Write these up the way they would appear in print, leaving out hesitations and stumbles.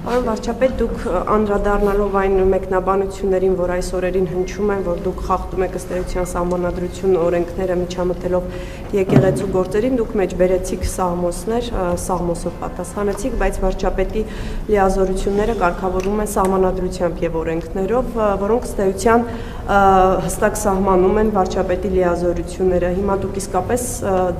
Պարոն վարչապետ, դուք անդրադառնալով այն մեկնաբանություններին, որ այս օրերին հնչում են, որ դուք խախտում եք ըստ էության սահմանադրություն օրենքները միջամտելով եկեղեցու գործերին, դուք մեջ բերեցիք սաղմոսներ, սաղմոսով պատասխանեցիք, բայց վարչապետի լիազորությունները կարգավորվում են սահմանադրությամբ եւ օրենքներով, որոնք ըստ էության հստակ սահմանում են վարչապետի լիազորությունները։ Հիմա դուք իսկապես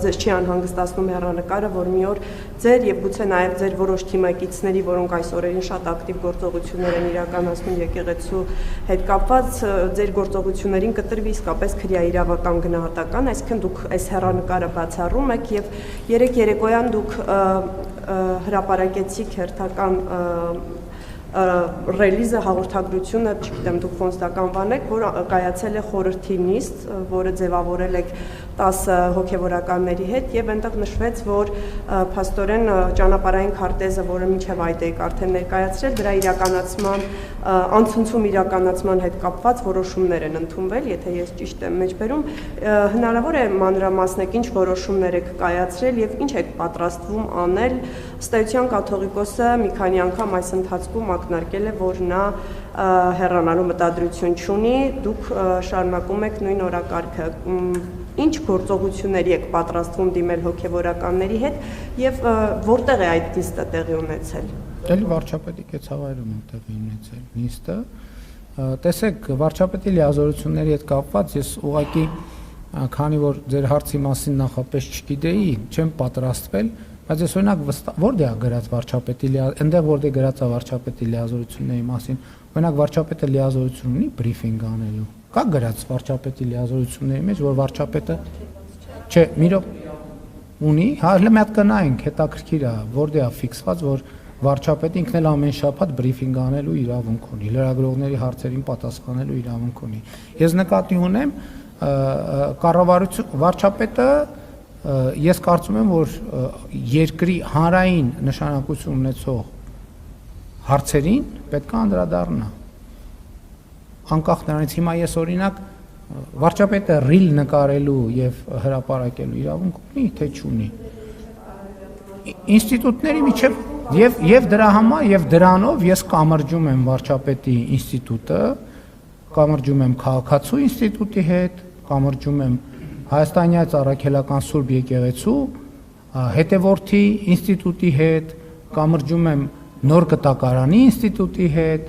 ձեզ չի անհանգստացնում հեռանկարը, որ մի օր ձեր եւ գուցե նաեւ ձեր որոշ թիմակիցների, որոնք այս օրերին շատ ակտիվ գործողություններ են իրականացնում եկեղեցու հետ կապված, ձեր գործողություններին կտրվի իսկապես քրեաիրավական գնահատական, այսինքն դուք այս հեռանկարը բացառում եք եւ երեք երեկոյան դուք հրապարակեցիք հերթական ռելիզը հաղորդագրությունը, չգիտեմ դուք ոնց դա կանվանեք, որ կայացել է խորհրդի նիստ, որը ձևավորել եք 10 հոգևորականների հետ եւ այնտեղ նշվեց, որ փաստորեն ճանապարհային քարտեզը, որը մինչեւ այդ եք արդեն ներկայացրել, դրա իրականացման անցնցում իրականացման հետ կապված որոշումներ են ընդունվել, եթե ես ճիշտ եմ մեջբերում, հնարավոր է մանրամասնեք ինչ որոշումներ եք կայացրել եւ ինչ եք պատրաստվում անել, ըստ էության կաթողիկոսը մի քանի անգամ այս ընթացքում ակնարկել է, որ նա հեռանալու մտադրություն չունի, դուք շարունակում եք նույն օրակարգը, ինչ գործողությունների եք պատրաստվում դիմել հոգևորականների հետ եւ որտեղ է այդ նիստը տեղի ունեցել։ Դե վարչապետի կեցավայրում է տեղի ունեցել նիստը։ Տեսեք, վարչապետի լիազորությունների հետ կապված ես ուղղակի քանի որ ձեր հարցի մասին նախապես չգիտեի, չեմ պատրաստվել, բայց ես օրինակ որտեղ է գրած վարչապետի այնտեղ որտեղ գրած է վարչապետի լիազորությունների մասին, օրինակ վարչապետը լիազորություն ունի բրիֆինգ անելու։ Կա գրած վարչապետի լիազորությունների մեջ, որ վարչապետը չէ, մի ունի, հələ մի հատ կնայենք, հետաքրքիր է, որտեղ է ֆիքսված, որ վարչապետը ինքն էլ ամեն շաբաթ բրիֆինգ անելու իրավունք ունի, լրագրողների հարցերին պատասխանելու իրավունք ունի։ Ես նկատի ունեմ, կառավարություն վարչապետը ես կարծում եմ, որ երկրի հանրային նշանակություն ունեցող հարցերին պետք է անդրադառնա։ Անկախ նրանից հիմա ես օրինակ վարչապետը ռիլ նկարելու եւ հրապարակելու իրավունք ունի, թե չունի։ Ինստիտուտների միջև եւ դրա համար եւ դրանով ես կամրջում եմ վարչապետի ինստիտուտը, կամրջում եմ քաղաքացու ինստիտուտի հետ, կամրջում եմ Հայաստանյաց առաքելական Սուրբ եկեղեցու հետևորդի ինստիտուտի հետ, կամրջում եմ նոր կտակարանի ինստիտուտի հետ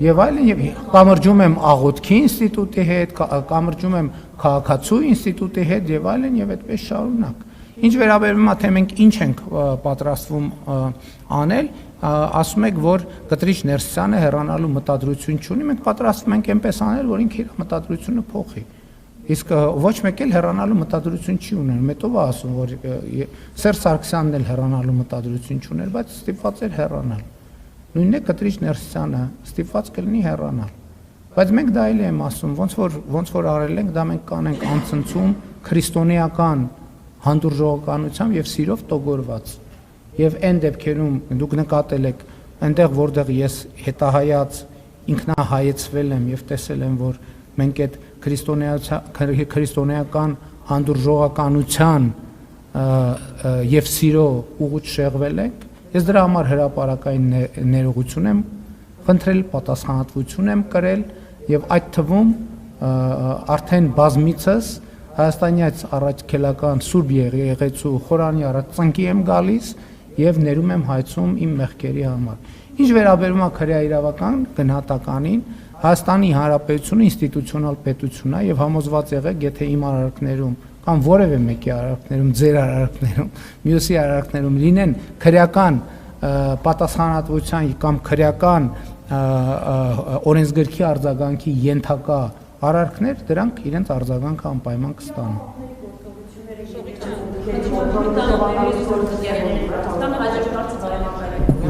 եւ այլն եւ կամրջում եմ աղոթքի ինստիտուտի հետ, կամրջում եմ քաղաքացու ինստիտուտի հետ եւ այլն եւ այդպես շարունակ։ Ինչ վերաբերում է թե մենք ինչ ենք պատրաստվում անել, ասում եք, որ Կտրիչ Ներսյանը հեռանալու մտադրություն չունի, մենք պատրաստվում ենք այնպես անել, որ ինքը իր մտադրությունը փոխի։ Իսկ ոչ մեկ էլ հեռանալու մտադրություն չի ուներ, մետով է ասում, որ Սերժ Սարգսյանն էլ հեռանալու մտադրություն չուներ, բայց ստիպված էր հեռանալ։ Նույնն է Կտրիչ Ներսյանը ստիպված կլինի հեռանալ։ Բայց մենք դա էլ եմ ասում, ոնց որ արել ենք, դա մենք կանենք անցնցում քրիստոնեական հանդուրժողականությամբ եւ սիրով տոգորված։ Եվ այն դեպքերում դուք նկատել եք, այնտեղ որտեղ ես հետահայաց ինքնահայեցվել եմ եւ տեսել եմ, որ մենք այդ քրիստոնեական հանդուրժողականության եւ սիրո ուղուց շեղվել ենք, ես դրա համար հրապարակային ներողություն եմ խնդրել, պատասխանատվություն եմ կրել եւ այդ թվում արդեն բազմիցս Հայաստանյաց առաքելական Սուրբ Եկեղեցու խորանի առաջ ծնկի եմ գալիս եւ ներում եմ հայցում իմ մեղքերի համար։ Ինչ վերաբերում է քրեաիրավական գնահատականին, Հայաստանի Հանրապետությունը ինստիտուցիոնալ պետություն է եւ համոզված եղեք, եթե իմ արարքներում կամ որևէ մեկի արարքներում, ձեր արարքներում, մյուսի արարքներում լինեն քրեական պատասխանատվության կամ քրեական օրենսգրքի արձագանքի ենթակա արարքներ, դրանք իրենց արձագանքը անպայման կստանան։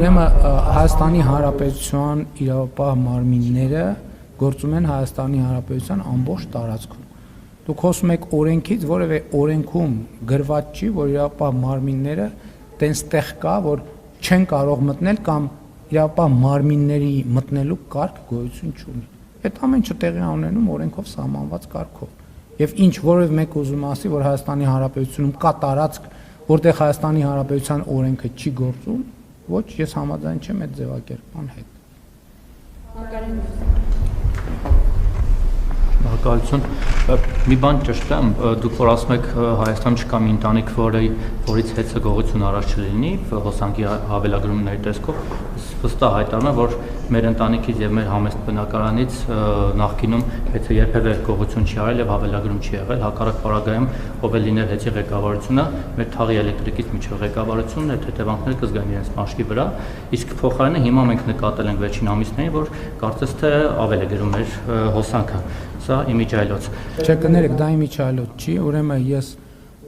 Ուրեմն Հայաստանի Հանրապետության իրավապահ մարմինները գործում են Հայաստանի Հանրապետության ամբողջ տարածքում։ Դուք խոսում եք օրենքից, որևէ օրենքում գրված չի, որ իրավապահ մարմինները տենց կա, որ չեն կարող մտնել կամ իրավապահ մարմինների մտնելու կարգ գոյություն չունի։ Այդ ամեն ինչը տեղի ունենում օրենքով սահմանված կարգով։ Եվ ինչ որևէ մեկ ուզում ասի, որ Հայաստանի Հանրապետությունում կա տարածք, որտեղ Հայաստանի Հանրապետության օրենքը չի գործում, ոչ, ես համաձայն չեմ այդ ձևակերպման հետ։ Շնորհակալություն։ Մի բան ճշտեմ, դուք որ ասում եք Հայաստանում չկա մի ընտանիք, որից հեծը գողություն առաջ չլինի, հոսանքի հավելագրումների տեսքով, վստահ հայտարարում եմ, որ մեր ընտանիքից եւ մեր համեստ բնակարանից նախկինում հեծը երբևէ գողություն չի արել եւ հավելագրում չի եղել, հակառակ պարագայում ով է լինել հեծի ղեկավարությունը, մեր թաղի էլեկտրիկից միջև ղեկավարությունն այդ հետևանքները կզգան իրենց մաշկի վրա, իսկ փոխարենը հիմա մենք նկատել ենք վերջին ամիսներին, որ կարծես թե ավել է գրում մեր հոսանքը։ Սա իմիջայլոց։ Չէ, կներեք, դա իմիջայլոց չի, ուրեմն ես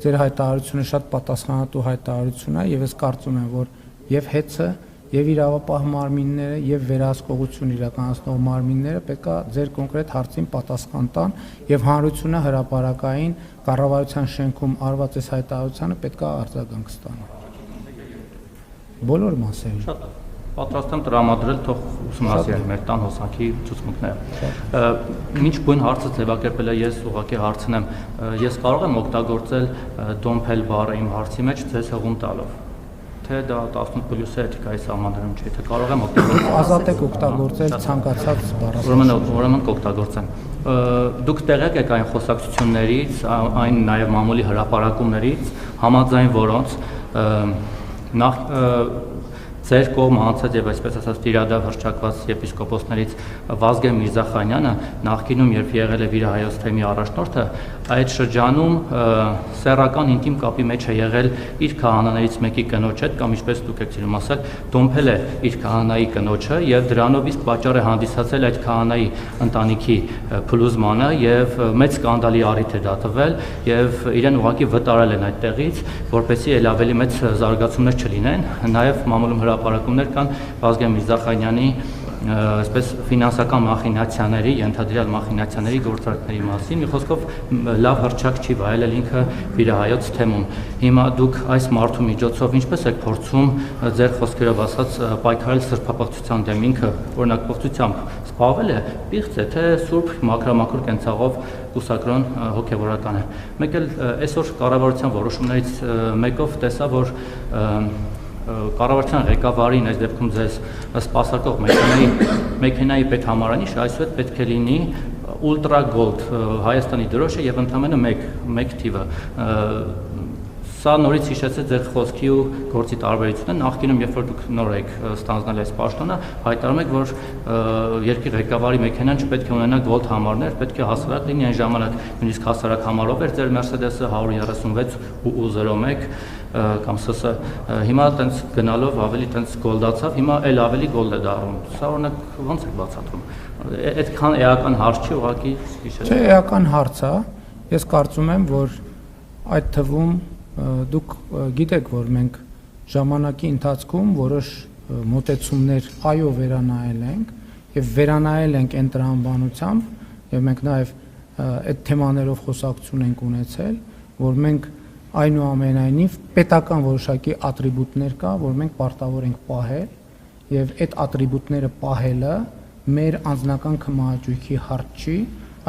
ձեր հայտարարությունը շատ պատասխանատու հայտարարություն է եւ ես կարծում եմ, որ եւ հեծը եւ իրավապահ մարմինները եւ վերահսկողություն իրականացնող մարմինները պետքա ձեր կոնկրետ հարցին պատասխան տան եւ հանրությունը հրապարակային կառավարության շենքում արված այս հայտարարությանը պետքա արձագանք ստանա։ Բոլոր մասերին։ Շատ պատրաստ եմ տրամադրել թող ուսումնասիրել մեր տան հոսանքի ցուցմունքները։ Ինչ բուն հարցը ձևակերպել է, ես ուղղակի հարցնեմ, ես կարող եմ օգտագործել դոմփել բառը իմ հարցի մեջ ձեզ հղում տալով, թե դա 18+ էթիկայի սահմաններում չէ, թե կարող եմ օգտագործել։ Ազատ եք օգտագործել ցանկացած բառը։ Ուրեմն կօգտագործեմ։ Դուք տեղյակ եք այն խոսակցություններից, այն նաև մամուլի հրապարակումներից, համաձայն որոնց նախ ձեր կողմ անցած եւ այսպես ասած տիրադավ հռչակված եպիսկոպոսներից Վազգեն Միրզախանյանը նախկինում երբ եղել է վիրահայոց թեմի առաջնորդը, այդ շրջանում սեռական ինտիմ կապի մեջ է եղել իր քահանաներից մեկի կնոջ հետ կամ ինչպես դուք եք ցույց ասել, դոմփել է իր քահանայի կնոջը եւ դրանով իսկ պատճառ է հանդիսացել այդ քահանայի ընտանիքի փլուզմանը եւ մեծ սկանդալի առիթ է դա տվել եւ իրեն ուղղակի վտարել են այդտեղից, որպեսզի ել ավելի մեծ զարգացումներ չլինեն, նաեւ մամուլում հրապարակումներ կան Վազգեն Միրզախանյանի այսպես ֆինանսական մախինացիաների, ենթադրյալ մախինացիաների գործարքների մասին, մի խոսքով լավ հռչակ չի վայելել ինքը վիրահայոց թեմում։ Հիմա դուք այս մարդու միջոցով ինչպես եք փորձում ձեր խոսքերով ասած պայքարել սրբապղծության դեմ, ինքը օրինակողությամբ զբաղվել է պիղծ է, թե սուրբ մաքրամաքուր կենցաղով կուսակրոն հոգևորական է։ Մեկ էլ այսօր կառավարության որոշումներից մեկով տեսա, որ կառավարության ղեկավարին այս դեպքում ձեզ սպասարկող մեքենայի պետհամարանիշը այսուհետ պետք է լինի Ultra Gold Հայաստանի դրոշը եւ ընդամենը մեկ թիվը։ Սա նորից հիշեցեց ձեր խոսքի ու գործի տարբերությունը, նախկինում երբ որ դուք նոր եք ստանձնել այս պաշտոնը, հայտարարում եք, որ երկրի ղեկավարի մեքենան չպետք է ունենա գոլդ համարներ, պետք է հասարակ լինի, այն ժամանակ նույնիսկ հասարակ համարով էր ձեր Mercedes-ը 136.01 կամ ՍՍ, հիմա տենց գնալով ավելի տենց գոլդացավ, հիմա էլ ավելի գոլդ է դառնում։ Սա օրինակ ո՞նց է բացատրում։ Այդքան էական հարց չի, ուղղակի հիշեցեք։ Չէ, էական հարց է։ Ես կարծում եմ, որ այդ թվում դուք գիտեք, որ մենք ժամանակի ընթացքում որոշ մոտեցումներ այո վերանայել ենք եւ վերանայել ենք այն տրամաբանությամբ եւ մենք նաեւ այդ թեմաներով խոսակցություն ենք ունեցել, որ մենք այնուամենայնիվ պետական որոշակի ատրիբուտներ կա, որ մենք պարտավոր ենք պահել եւ այդ ատրիբուտները պահելը մեր անձնական քմահաճույքի հարց չի,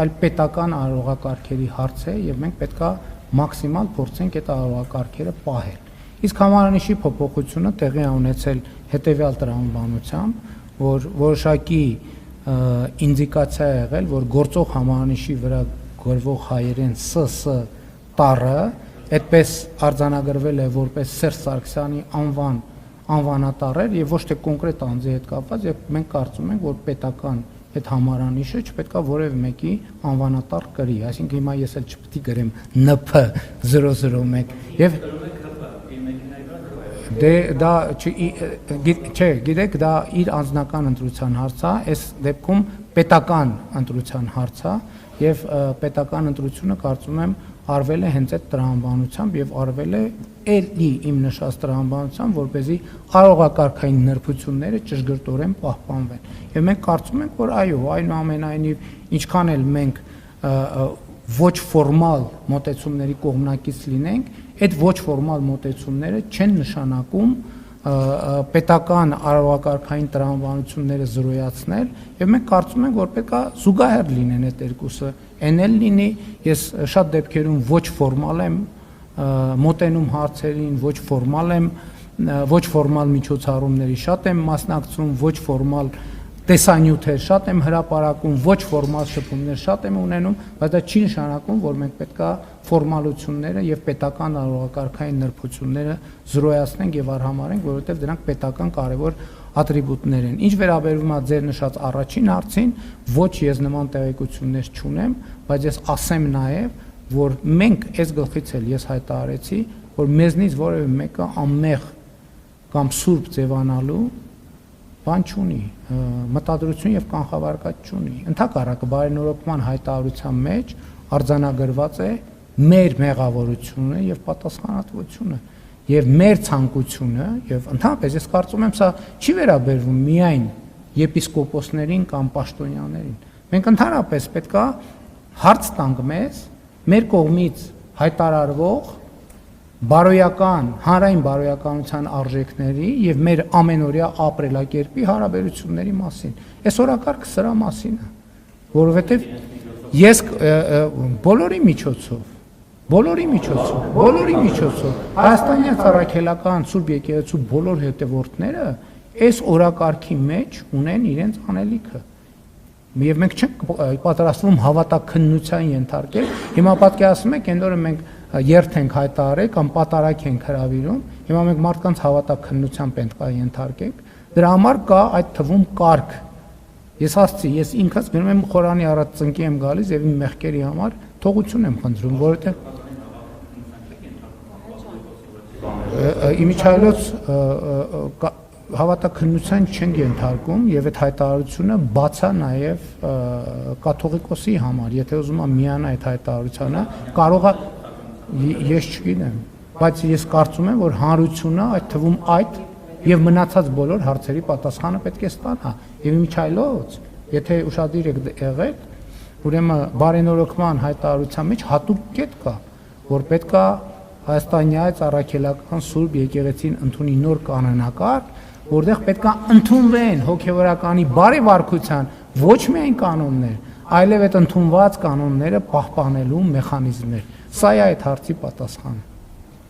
այլ պետական արարողակարգերի հարց է եւ մենք պետքա մաքսիմալ փորձենք այդ արարողակարգերը պահել։ Իսկ համարանիշի փոփոխությունը տեղի է ունեցել հետեւյալ տրամաբանությամբ, որ որոշակի ինդիկացիա է եղել, որ գործող համարանիշի վրա գրվող հայերեն ՍՍ տառը այդպես արձանագրվել է որպես Սերժ Սարգսյանի անվանատառեր եւ ոչ թե կոնկրետ անձի հետ կապված, եւ մենք կարծում ենք, որ պետական այդ համարանիշը չպետք է որևէ մեկի անվանատար կրի, այսինքն հիմա ես էլ չպետք է գրեմ NP001 եւ դա չէ, գիտեք, դա իր անձնական ընտրության հարց է, այս դեպքում պետական ընտրության հարց է եւ պետական ընտրությունը կարծում եմ արվել է հենց այդ տրամաբանությամբ եւ արվել է էլի իմ նշած տրամաբանությամբ, որպեսզի արարողակարգային նրբությունները ճշգրտորեն պահպանվեն։ Եվ մենք կարծում ենք, որ այո, այնուամենայնիվ ինչքան էլ մենք ոչ ֆորմալ մոտեցումների կողմնակից լինենք, այդ ոչ ֆորմալ մոտեցումները չեն նշանակում պետական արարողակարգային տրամաբանությունները զրոյացնել եւ մենք կարծում ենք, որ պետք է զուգահեռ լինեն այդ երկուսը, այն էլ լինի, ես շատ դեպքերում ոչ ֆորմալ եմ մոտենում հարցերին, ոչ ֆորմալ միջոցառումների շատ եմ մասնակցում, ոչ ֆորմալ տեսանյութեր շատ եմ հրապարակում, ոչ ֆորմալ շփումներ շատ եմ ունենում, բայց դա չի նշանակում, որ մենք պետքա ֆորմալությունները եւ պետական արարողակարգային նրբությունները զրոյացնենք եւ արհամարենք, որովհետեւ դրանք պետական կարեւոր ատրիբուտներ են։ Ինչ վերաբերում է ձեր նշած առաջին հարցին, ոչ ես նման տեղեկություններ չունեմ, բայց ես ասեմ նաեւ, որ մենք այս գլխից էլ ես հայտարարեցի, որ մեզնից որևէ մեկը անմեղ կամ սուրբ ձևանալու բան չունի, մտադրություն եւ կանխավարկած չունի։ Ընդհակառակը բարենորոգման հայտարարության մեջ արձանագրված է մեր մեղավորությունը եւ պատասխանատվությունը եւ մեր ցանկությունը եւ ընդհանրապես ես կարծում եմ սա չի վերաբերվում միայն եպիսկոպոսներին կամ պաշտոնյաներին։ Մենք ընդհանրապես պետքա հարց տանք մեզ մեր կողմից հայտարարվող բարոյական, հանրային բարոյականության արժեքների եւ մեր ամենօրյա ապրելակերպի հարաբերությունների մասին։ Այս օրակարգը սրա մասին է, որովհետեւ ես բոլորի միջոցով հայաստանյան առաքելական Սուրբ եկեղեցու բոլոր հետևորդները այս օրակարգի մեջ ունեն իրենց անելիքը։ Եվ մենք չենք պատրաստվում հավատաքննության ենթարկել։ Հիմա պատկերացնում եք, այն օրը մենք երթ ենք հայտարարել կամ պատարակ ենք հրավիրում, հիմա մենք մարդկանց հավատաքննության պետք է ենթարկենք։ Դրա համար կա այդ թվում կարգ։ Ես ասացի, ես ինքս գնում եմ Խորանի առաջ ծնկի եմ գալիս եւ իմ մեղքերի համար թողություն եմ խնդրում, որովհետեւ իմիջայլոց հավատաքննության չենք ենթարկում եւ այդ հայտարարությունը բաց է նաեւ կաթողիկոսի համար, եթե ուզում է միանա այդ հայտարարությանը, կարող է ես չգիտեմ, բայց ես կարծում եմ, որ հանրությունը այդ թվում այդ եւ մնացած բոլոր հարցերի պատասխանը պետք է ստանա։ Եվ իմիջայլոց, եթե ուշադիր եք եղել, ուրեմն բարենորոգման հայտարարության մեջ հատուկ կետ կա, որ պետք է հայաստանյաց առաքելական Սուրբ եկեղեցին ընդունի նոր կանոնակարգ, որտեղ պետք է ընդունվեն հոգևորականի բարեվարքության ոչ միայն կանոններ, այլև այդ ընդունված կանոնները պահպանելու մեխանիզմներ։ Սա է այդ հարցի պատասխանը։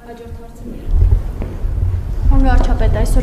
Հաջորդ հարցը։ Պարոն վարչապետ, այսօր